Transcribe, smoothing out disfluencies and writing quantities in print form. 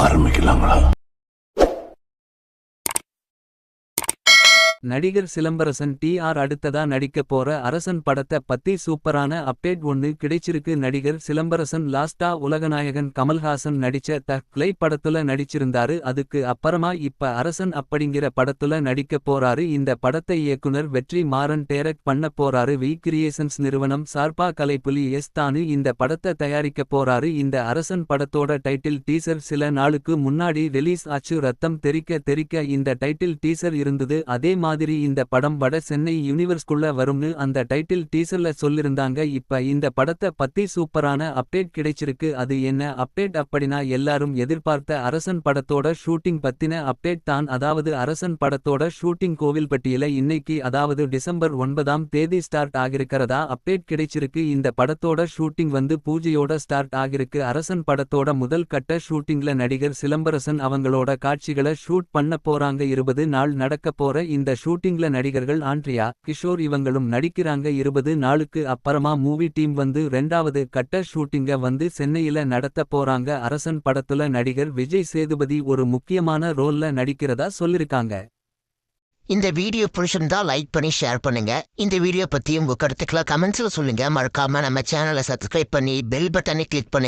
ஆரம்பிக்கலாங்களா? நடிகர் சிலம்பரசன் டிஆர் அடுத்ததா நடிக்க போற அரசன் படத்தை பத்தி சூப்பரான அப்டேட் ஒன்னு கிடைச்சிருக்கு. நடிகர் சிலம்பரசன் லாஸ்டா உலகநாயகன் கமல்ஹாசன் நடிச்ச த படத்துல நடிச்சிருந்தாரு. அதுக்கு அப்புறமா இப்ப அரசன் அப்படிங்கிற படத்துல நடிக்க போறாரு. இந்த படத்தை இயக்குனர் வெற்றி மாறன் டைரக்ட் பண்ண போறாரு. வி கிரியேஷன்ஸ் நிறுவனம் சார்பா கலைப்புலி தானு இந்த படத்தை தயாரிக்க போறாரு. இந்த அரசன் படத்தோட டைட்டில் டீசர் சில நாளுக்கு முன்னாடி ரிலீஸ் ஆச்சு. ரத்தம் தெறிக்க தெறிக்க இந்த டைட்டில் டீசர் இருந்தது. அதே மாதிரி இந்த படம் வட சென்னை யூனிவர்ஸ்குள்ள வரும்னு அந்த டைட்டில் டீசர்ல சொல்லிருந்தாங்க. இப்ப இந்த படத்தை பத்தி சூப்பரான அப்டேட் கிடைச்சிருக்கு. அது என்ன அப்டேட் அப்படினா, எல்லாரும் எதிர்பார்த்த அரசன் படத்தோட ஷூட்டிங் பத்தின அப்டேட் தான். அதாவது அரசன் படத்தோட ஷூட்டிங் கோவில்பட்டியில இன்னைக்கு, அதாவது டிசம்பர் 9ஆம் தேதி ஸ்டார்ட் ஆகிருக்கிறதா அப்டேட் கிடைச்சிருக்கு. இந்த படத்தோட ஷூட்டிங் பூஜையோட ஸ்டார்ட் ஆகிருக்கு. அரசன் படத்தோட முதல் கட்ட ஷூட்டிங்ல நடிகர் சிலம்பரசன் அவங்களோட காட்சிகளை ஷூட் பண்ண போறாங்க. 20 நாள் நடக்க போற இந்த ஷூட்டிங்ல நடிகர்கள் ஆண்ட்ரியா, கிஷோர் இவங்களும் நடிக்கிறாங்க. 20 நாளுக்கு அப்புறமா மூவி டீம் ரெண்டாவது கட்ட ஷூட்டிங்க சென்னையில நடத்த போறாங்க. அரசன் படத்துல நடிகர் விஜய் சேதுபதி ஒரு முக்கியமான ரோல்ல நடிக்கிறதா சொல்லிருக்காங்க. இந்த வீடியோ பிடிச்சிருந்தா லைக் பண்ணி ஷேர் பண்ணுங்க. இந்த வீடியோ பத்தி உங்க கருத்துக்களை கமெண்ட்ஸ்ல சொல்லுங்க. மறக்காம நம்ம சேனலை சப்ஸ்கிரைப் பண்ணி பெல் பட்டனை கிளிக் பண்ணுங்க.